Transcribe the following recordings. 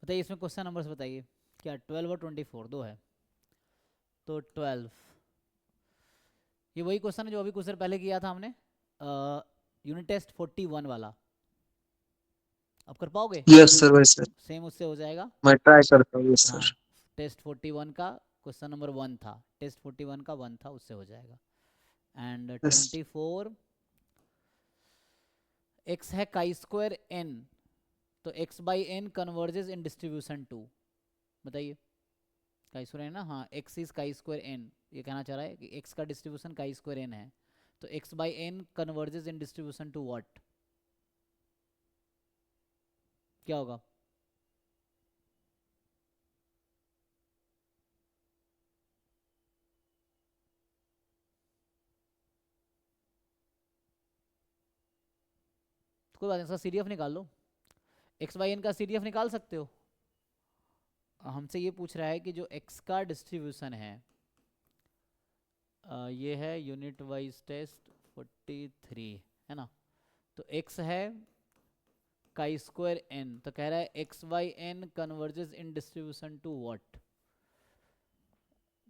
बताइए इसमें question numbers बताइए, क्या 12 और 24 दो है, तो 12, ये वही क्वेश्चन है जो अभी कुछ देर पहले किया था हमने, यूनिट टेस्ट 41 वाला, अब कर पाओगे? यस सर, वैसे सेम उससे हो जाएगा। मैं ट्राई करता हूँ। यस हाँ, सर। टेस्ट 41 का क्वेश्चन नंबर 1 था, टेस्ट 41 का 1 था, उससे हो जाएगा। एंड यस 24, एक्स है काई स्क्वायर एन, तो X by N converges in distribution to, बताइए। काई स्क्वायर एन ना, हाँ, X is chi square n, ये कहना चाह रहा है कि एक्स का डिस्ट्रीब्यूशन काई स्क्वायर एन है, तो X by N converges in distribution to what, क्या होगा? तो कोई बात नहीं, इसका सी डी एफ निकाल लो, एक्स बाई एन का सी डी एफ निकाल सकते हो। हमसे ये पूछ रहा है कि जो एक्स का डिस्ट्रीब्यूशन है, ये है यूनिट वाइज टेस्ट 43, है ना, तो एक्स है काई स्क्वायर एन, तो कह रहा है X by N converges in distribution to what,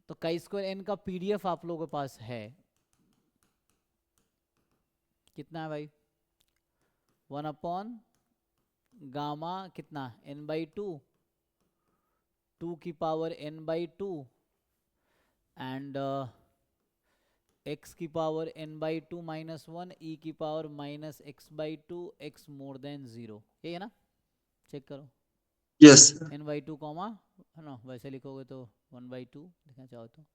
तो काई स्क्वायर एन का पीडीएफ आप लोगों के पास है, कितना है भाई? 1 अपॉन गामा कितना, n/2, 2 की पावर n/2 एंड एक्स की पावर n/2 -1 की power -x/2 x more than 0, यही है ना? चेक करो, यस सर। n/2 कॉमा, है ना, वैसे लिखोगे तो 1/2 लिखना चाहो तो।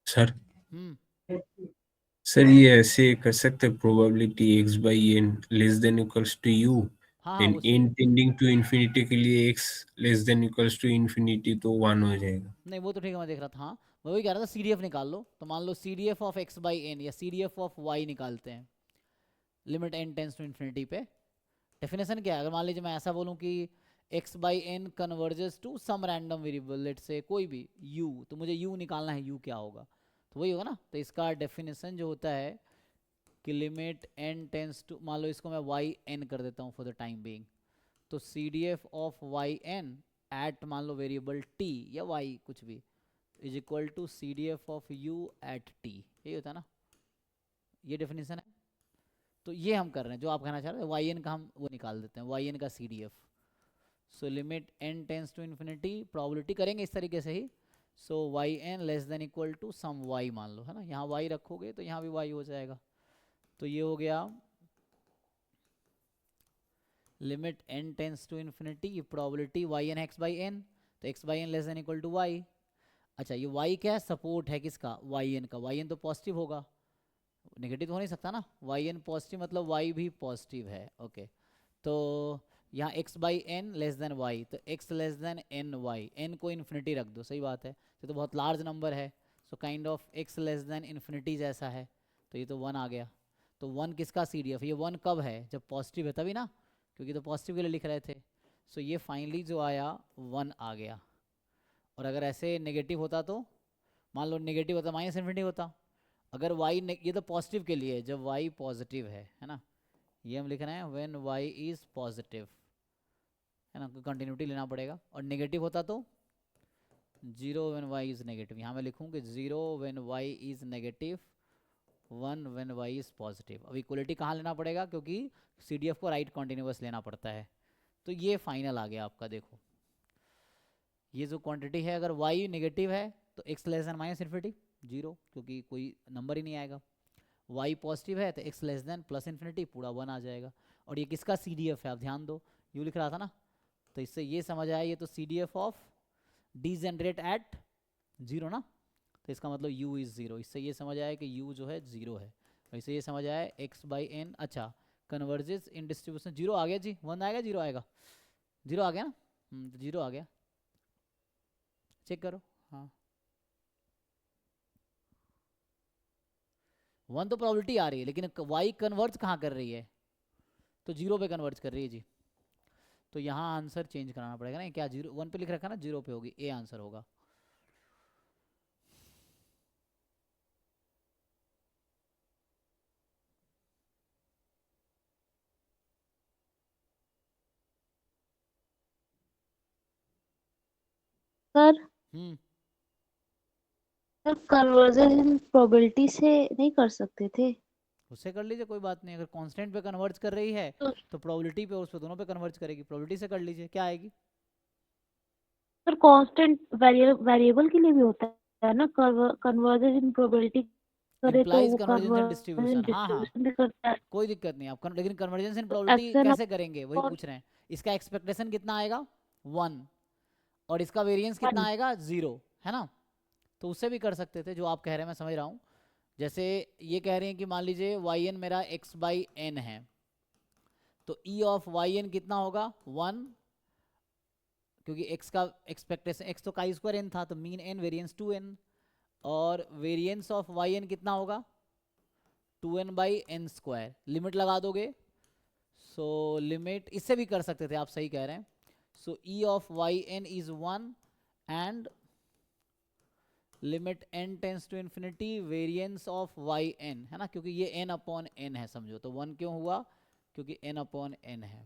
सर हम्म सर ये ऐसे कर सकते, probability X by N less than equals to u, हाँ हाँ देन उस, एन टेंडिंग टू इन्फिनिटी के लिए X less than equals to infinity, तो 1 हो जाएगा। नहीं वो तो ठीक है, मैं देख रहा था, हाँ मैं वही कह रहा था, सी डी एफ निकाल लो, तो मान लो C D F of X by N या C D F of Y निकालते हैं, limit N tends to infinity पे। डेफिनेशन क्या है, अगर मान लीजिए मैं ऐसा बोलूँ कि X by N converges to some random variable, let say कोई भी यू, तो मुझे यू निकालना है, यू क्या होगा, तो वही होगा ना, तो इसका डेफिनेशन जो होता है कि लिमिट एन टेंस टू, मान लो इसको मैं वाई एन कर देता हूँ फॉर द टाइम बीइंग, तो C D F of Y n at मान लो वेरिएबल टी या वाई कुछ भी is equal to C D F of u at T, यही होता है ना, ये डेफिनेशन है। तो ये हम कर रहे हैं जो आप कहना चाह रहे हैं, वाई एन का हम वो निकाल देते हैं, वाई एन का C D F. So limit N tends to infinity, probability करेंगे इस तरीके से ही, so Y N less than equal to some Y मान लो, है ना, यहाँ वाई रखोगे तो यहाँ भी वाई हो जाएगा, तो ये हो गया limit N tends to infinity, ये probability Y N X by N, तो X by N less than equal to Y. अच्छा ये वाई क्या है, सपोर्ट है किसका, वाई एन का, वाई एन तो पॉजिटिव होगा, नेगेटिव तो हो नहीं सकता ना, वाई एन पॉजिटिव मतलब वाई भी पॉजिटिव है, ओके। तो यहाँ x by N less than Y, तो x less than N Y, N को इन्फिनिटी रख दो, सही बात है, तो बहुत लार्ज नंबर है, so kind of x less then infinity जैसा है, तो ये तो 1 आ गया। तो 1 किसका सी डी एफ, ये 1 कब है, जब पॉजिटिव है तभी ना, क्योंकि तो पॉजिटिव के लिए लिख रहे थे, सो ये फाइनली जो आया 1 आ गया। और अगर ऐसे नेगेटिव होता तो, मान लो नेगेटिव होता माइनस इन्फिनिटी होता, अगर वाई, ये तो पॉजिटिव के लिए जब वाई पॉजिटिव है ना, ये हम लिख रहे हैं व्हेन वाई इज पॉजिटिव, है ना, कंटिन्यूटी लेना पड़ेगा, और नेगेटिव होता तो 0 व्हेन वाई इज नेगेटिव, यहाँ मैं लिखूँ कि 0 when Y is negative, 1 when Y is positive. अब इक्वलिटी कहाँ लेना पड़ेगा, क्योंकि सी डी एफ को राइट कॉन्टिन्यूस लेना पड़ता है, तो ये फाइनल आ गया आपका, देखो ये जो क्वांटिटी है, अगर वाई नेगेटिव है तो x less then minus infinity 0, क्योंकि कोई नंबर ही नहीं आएगा, वाई पॉजिटिव है तो x less then plus infinity पूरा 1 आ जाएगा। और ये किसका सी डी एफ है, आप ध्यान दो, यू लिख रहा था ना, तो इससे ये समझ आया, ये तो C D F of degenerate at 0 ना, तो इसका मतलब u इज़ 0, इससे ये समझ आया कि u जो है 0 है, और इससे ये समझ आया x बाई एन, अच्छा कन्वर्जेस इन डिस्ट्रीब्यूशन 0 आ गया जी, 1 आएगा 0 आएगा, 0 आ गया ना, तो 0 आ गया, चेक करो, हाँ 1 तो प्रोबेबिलिटी आ रही है, लेकिन y कन्वर्ज कहाँ कर रही है, तो 0 पे कन्वर्ज कर रही है जी, तो यहाँ आंसर चेंज कराना पड़ेगा ना, क्या 0 1 पे लिख रखा ना, 0 पे होगी, ए आंसर होगा। सर हम्म सर कन्वर्जन प्रोबेबिलिटी से नहीं कर सकते थे? उससे कर लीजिए, कोई बात नहीं। अगर कांस्टेंट पे कन्वर्ज कर रही है तो तो प्रोबेबिलिटी पे, उस पे, दोनों पे कन्वर्ज करेगी। प्रोबेबिलिटी से कर लीजिए, क्या आएगी? सर कांस्टेंट वेरिएबल के लिए भी होता है ना कन्वर्जन इन प्रोबेबिलिटी करे तो इम्प्लाइज वो कन्वर्जेंस इन कन्वर्जन डिस्ट्रीब्यूशन, हाँ हाँ, डिस्ट्रीब्यूशन भी करता है। कोई दिक्कत नहीं। आप लेकिन कन्वर्जेंस इन तो प्रोबेबिलिटी एक्शन कैसे करेंगे, वही अपॉन पूछ रहे हैं। इसका एक्सपेक्टेशन कितना आएगा? 1। और इसका वेरिएंस कितना 1। आएगा? 0, है ना? तो उससे भी कर सकते थे, जो आप कह रहे हैं मैं समझ रहा हूँ। जैसे ये कह रहे हैं कि मान लीजिए वाई एन मेरा एक्स बाई एन है, तो ई ऑफ वाई एन कितना होगा? 1, क्योंकि x का एक्सपेक्टेशन, x तो काई स्क्वायर एन था, तो मीन एन वेरिएंस 2n। और वेरिएंस ऑफ वाई एन कितना होगा? 2n by N square. Limit लगा दोगे, सो लिमिट इससे भी कर सकते थे, आप सही कह रहे हैं। So E of Y N is 1 and limit n tends to infinity variance of Y N, है ना, क्योंकि ये n अपॉन n है, समझो। तो 1 क्यों हुआ? क्योंकि n अपॉन n है।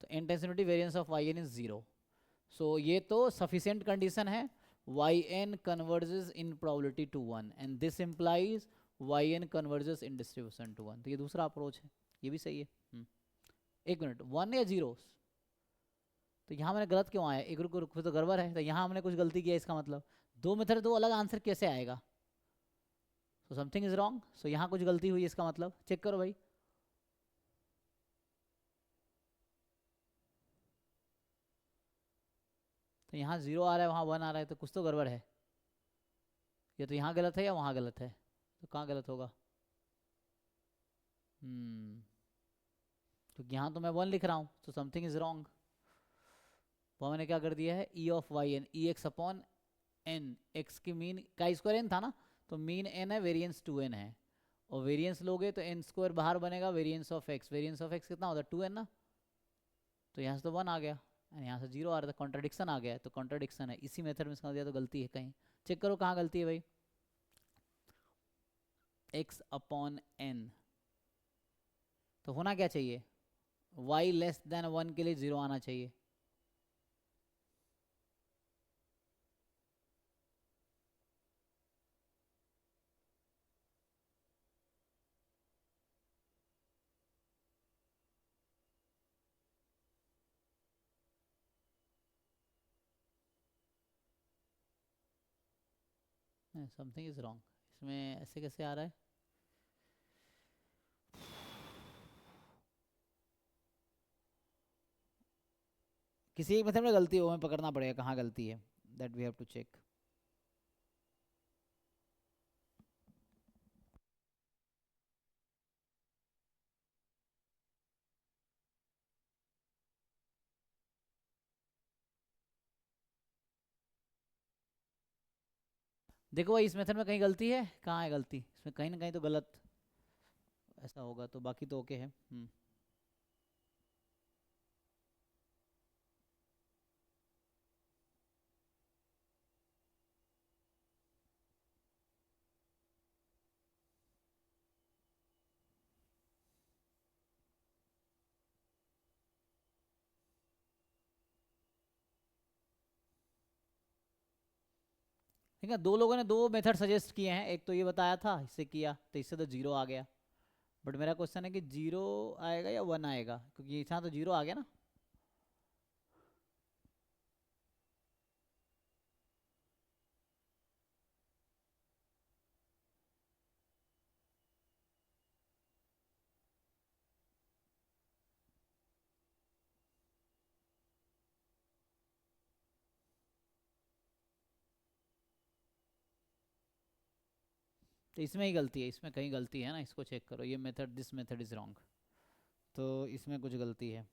तो n tends to infinity variance of Y N is 0। So ये तो सफिशिएंट कंडीशन है। yn converges in probability to 1 and this implies yn converges in distribution to 1। तो ये दूसरा अप्रोच है, ये भी सही है। एक मिनट, 1 या 0? तो यहाँ मैंने गलत क्यों आया? एक रुक रुक, फिर तो गड़बड़ है। तो यहाँ हमने कुछ गलती किया, इसका मतलब दो मेथड, दो अलग आंसर कैसे आएगा? So something is wrong. So यहाँ कुछ गलती हुई, इसका मतलब चेक करो भाई। तो यहाँ 0 आ रहा है, वहाँ 1 आ रहा है, तो कुछ तो गड़बड़ है। या तो यहाँ गलत है या वहाँ गलत है। तो कहाँ गलत होगा? तो यहाँ तो मैं 1 लिख रहा हूँ, तो समथिंग इज रॉन्ग। वो मैंने क्या कर दिया है? E of Y n, E X upon n, X की मीन का स्क्वायर एन था ना, तो मीन एन है, वेरिएंस 2n है। और वेरिएंस लोगे तो एन स्क्वायर बाहर बनेगा, variance of x, variance of x कितना होता है? 2n ना। तो यहाँ से तो 1 आ गया, यहाँ से 0 आ रहा था, कॉन्ट्रडिक्शन आ गया है। तो कॉन्ट्रडिक्शन है इसी मेथड में, इसका दिया तो गलती है कहीं। चेक करो कहाँ गलती है भाई। एक्स अपॉन एन, तो होना क्या चाहिए? y लेस देन 1 के लिए 0 आना चाहिए। समथिंग इज रॉन्ग, इसमें ऐसे कैसे आ रहा है? किसी एक मेथड में गलती हो, हमें पकड़ना पड़ेगा कहाँ गलती है, that we have to check. देखो भाई, इस मेथड में कहीं गलती है? कहाँ है गलती? इसमें कहीं ना कहीं तो गलत ऐसा होगा, तो बाकी तो ओके है। ठीक है, दो लोगों ने दो मेथड सजेस्ट किए हैं। एक तो ये बताया था, इससे किया तो इससे तो 0 आ गया। बट मेरा क्वेश्चन है कि 0 आएगा या 1 आएगा, क्योंकि यहाँ तो 0 आ गया ना। तो इसमें ही गलती है, इसमें कहीं गलती है ना, इसको चेक करो। ये method, this method is wrong, तो इसमें कुछ गलती है।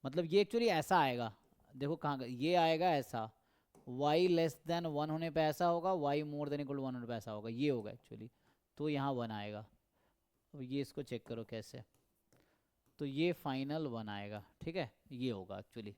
मतलब ये एक्चुअली ऐसा आएगा, देखो कहाँ ये आएगा ऐसा, y लेस देन 1 होने पे ऐसा होगा, y मोर देन इक्वल 1 होने पे ऐसा होगा, ये होगा एक्चुअली। तो यहाँ 1 आएगा। अब ये इसको चेक करो कैसे, तो ये फाइनल 1 आएगा, ठीक है, ये होगा एक्चुअली।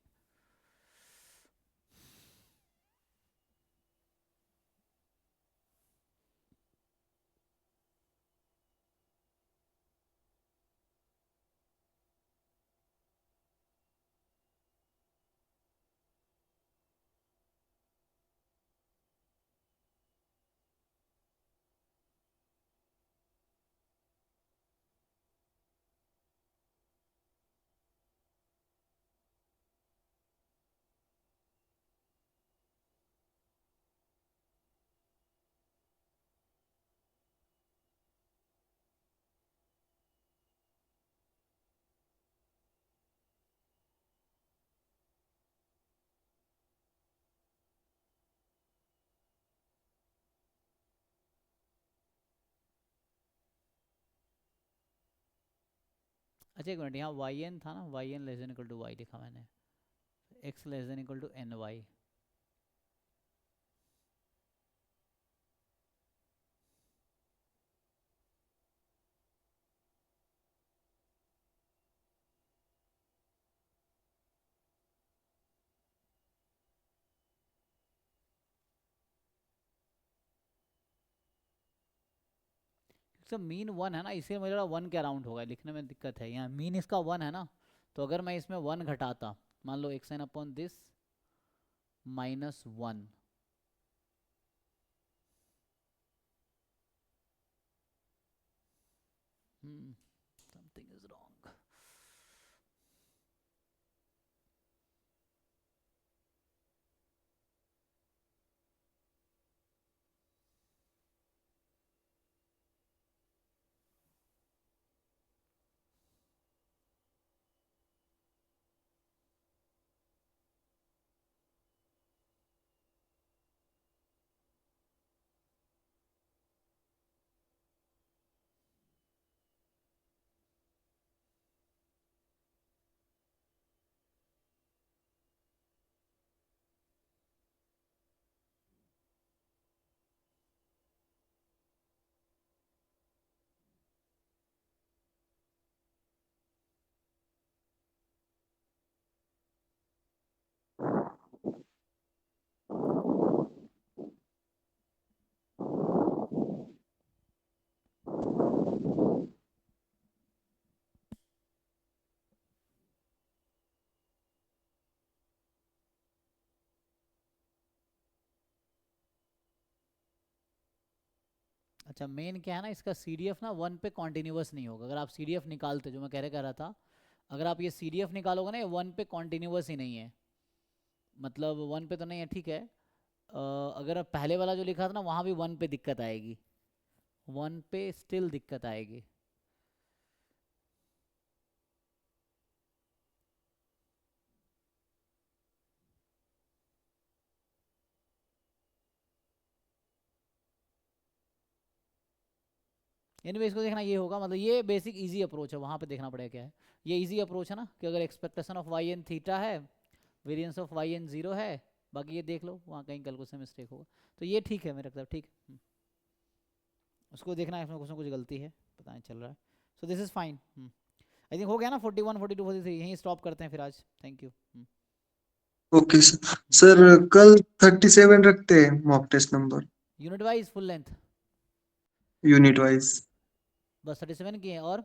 अच्छा एक मिनट, यहाँ वाई एन था ना, Y N less than equal to Y लिखा मैंने, X less than equal to n Y. सब मीन 1 है ना, इसलिए मुझे लगा 1 के अराउंड होगा, लिखने में दिक्कत है। यहाँ मीन इसका 1 है ना, तो अगर मैं इसमें 1 घटाता, मान लो X N upon this minus 1, something is wrong. अच्छा मेन क्या है ना, इसका CDF ना 1 पे कॉन्टिन्यूस नहीं होगा। अगर आप CDF निकालते, जो मैं कह रहा था, अगर आप ये CDF निकालोगे ना, ये 1 पे कॉन्टिन्यूस ही नहीं है, मतलब 1 पे तो नहीं है, ठीक है। अगर पहले वाला जो लिखा था ना, वहाँ भी 1 पे दिक्कत आएगी, 1 पे स्टिल दिक्कत आएगी। एनीवे इसको देखना ये होगा, मतलब ये बेसिक इजी अप्रोच है, वहाँ पे देखना पड़ेगा क्या है। ये इजी अप्रोच है ना, कि अगर expectation of Y n theta है, वेरिएंस ऑफ वाई एन 0 है, बाकी ये देख लो वहाँ कहीं कैलकुलेशन मिस्टेक होगा, तो ये ठीक है मेरे तरफ, ठीक है। उसको देखना है, इसमें कुछ ना कुछ गलती है, पता नहीं चल रहा है। So this is fine. I think हो गया ना, 41 42 43, यहीं स्टॉप करते हैं फिर आज। Thank you. Okay sir. Sir कल 37 रखते हैं mock test number, unit wise full length unit wise. बस 37 की है, और